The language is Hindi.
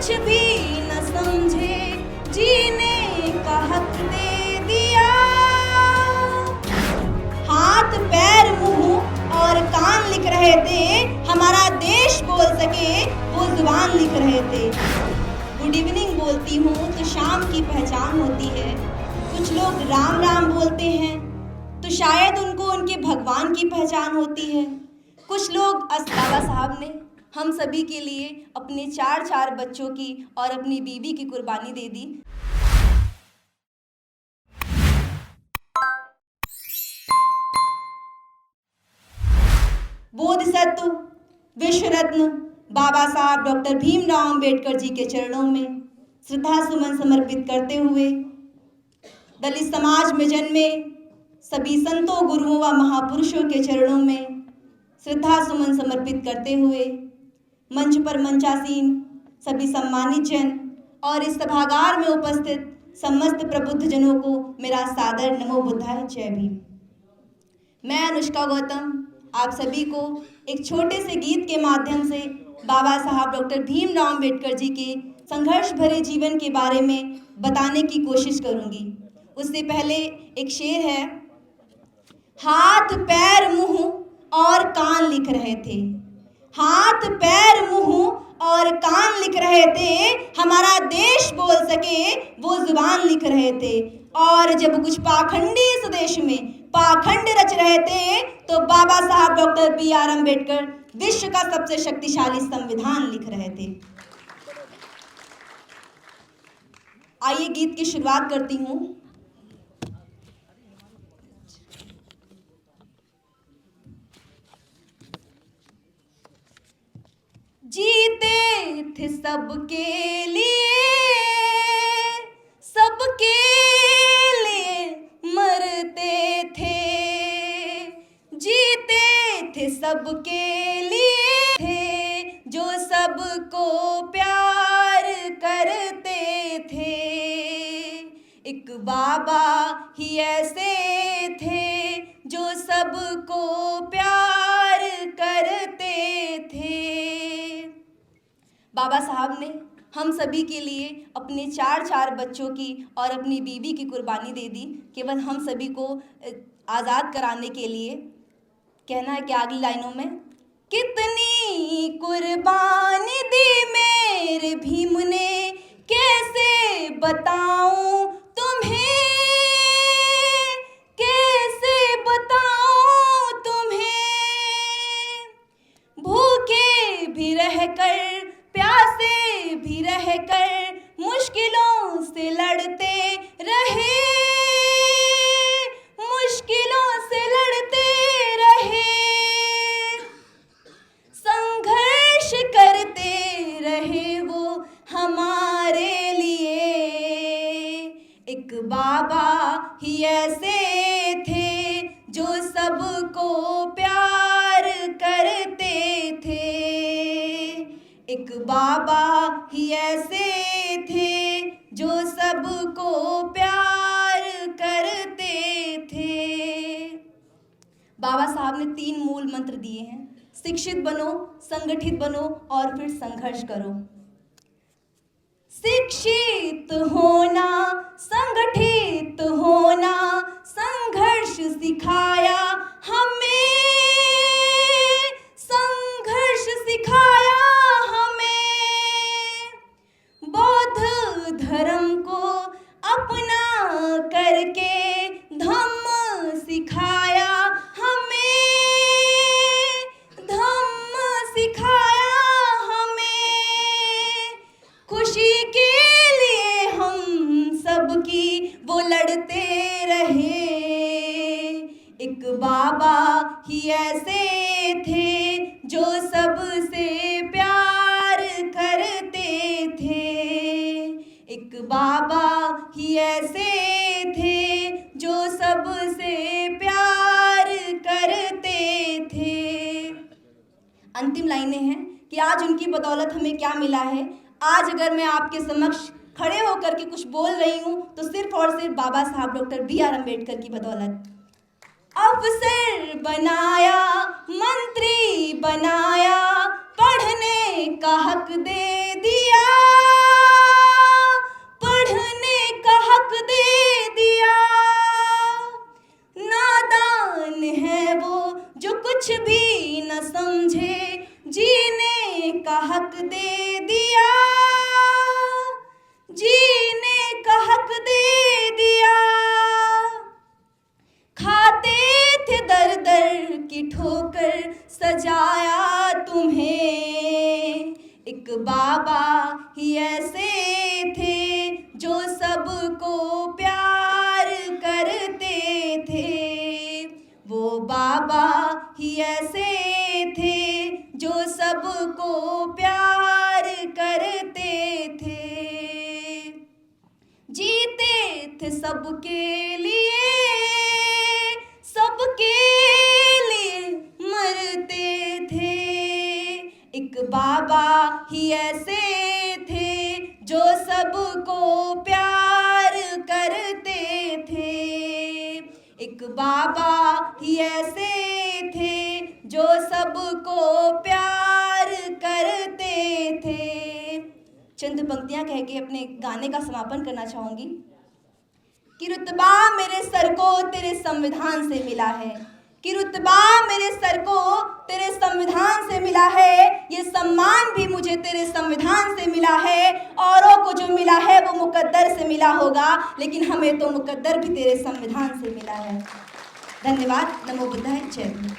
कुछ भी न समझे, जीने का हक दे दिया। हाथ पैर मुंह और कान लिख रहे थे, हमारा देश बोल सके वो जुबान लिख रहे थे। गुड इवनिंग बोलती हूँ तो शाम की पहचान होती है। कुछ लोग राम राम बोलते हैं तो शायद उनको उनके भगवान की पहचान होती है। कुछ लोग बाबा साहब ने हम सभी के लिए अपने चार बच्चों की और अपनी बीवी की कुर्बानी दे दी। बोधिसत्व विश्व रत्न बाबा साहब डॉक्टर भीमराव अंबेडकर जी के चरणों में श्रद्धा सुमन समर्पित करते हुए, दलित समाज में जन्मे सभी संतों, गुरुओं व महापुरुषों के चरणों में श्रद्धा सुमन समर्पित करते हुए, मंच पर मंचासीन सभी सम्मानित जन और इस सभागार में उपस्थित समस्त प्रबुद्ध जनों को मेरा सादर नमो बुद्धाय, जय भीम। मैं अनुष्का गौतम आप सभी को एक छोटे से गीत के माध्यम से बाबा साहब डॉक्टर भीमराव अंबेडकर जी के संघर्ष भरे जीवन के बारे में बताने की कोशिश करूंगी। उससे पहले एक शेर है। हाथ पैर मुंह और कान लिख रहे थे, हाथ पैर मुंह और कान लिख रहे थे, हमारा देश बोल सके वो जुबान लिख रहे थे। और जब कुछ पाखंडी इस देश में पाखंड रच रहे थे तो बाबा साहब डॉक्टर बी.आर. अंबेडकर विश्व का सबसे शक्तिशाली संविधान लिख रहे थे। आइए गीत की शुरुआत करती हूँ। जीते थे सबके लिए, सबके लिए मरते थे। जीते थे सबके लिए थे, जो सबको प्यार करते थे। एक बाबा ही ऐसे थे जो सबको प्यार करते थे। बाबा साहब ने हम सभी के लिए अपने चार बच्चों की और अपनी बीवी की कुर्बानी दे दी, केवल हम सभी को आज़ाद कराने के लिए। कहना है कि अगली लाइनों में, कितनी कुर्बानी दी मेरे भीम ने, कैसे बताऊं तुम्हें, कैसे बताऊं तुम्हें। भूखे भी रहकर, प्यासे भी रहकर, मुश्किलों से लड़ते रहे, मुश्किलों से लड़ते रहे। संघर्ष करते रहे वो हमारे लिए। एक बाबा ही ऐसे थे जो सबको प्यार करते थे। एक बाबा ही ऐसे थे जो सबको प्यार करते थे। बाबा साहब ने 3 मूल मंत्र दिए हैं। शिक्षित बनो, संगठित बनो और फिर संघर्ष करो। शिक्षित होना, संगठित होना, संघर्ष सिखाया हमें, संघर्ष सिखाया हमें। बौद्ध धर्म को अपना करके धम्म सिखाया हमें, धम्म सिखाया हमें। खुशी के लिए हम सबकी वो लड़ते रहे। एक बाबा ही ऐसे थे जो सबसे प्यार करते थे। एक बाबा ही ऐसे थे जो सबसे प्यार करते थे। अंतिम लाइनें हैं कि आज उनकी बदौलत हमें क्या मिला है। आज अगर मैं आपके समक्ष खड़े होकर के कुछ बोल रही हूँ तो सिर्फ और सिर्फ बाबा साहब डॉक्टर बी.आर. अंबेडकर की बदौलत। अफसर बनाया, मंत्री बनाया, पढ़ने का हक दे दिया। का हक दे दिया, जीने का हक दे दिया। खाते थे दर दर की ठोकर, सजाया तुम्हें। एक बाबा ही ऐसे थे जो सबको प्यार करते थे। वो बाबा ही ऐसे थे जो सबको प्यार करते थे। जीते थे सबके लिए, सबके लिए मरते थे। एक बाबा ही ऐसे थे जो सबको प्यार करते थे। एक बाबा ही ऐसे थे जो सबको प्यार करते थे। चंद पंक्तियां कह के अपने गाने का समापन करना चाहूंगी कि रुतबा मेरे सर को तेरे संविधान से मिला है, कि रुतबा मेरे सर को तेरे संविधान से मिला है। ये सम्मान भी मुझे तेरे संविधान से मिला है। औरों को जो मिला है वो मुकद्दर से मिला होगा, लेकिन हमें तो मुकद्दर भी तेरे संविधान से मिला है। धन्यवाद। नमो बुद्धाय। जय हिंद।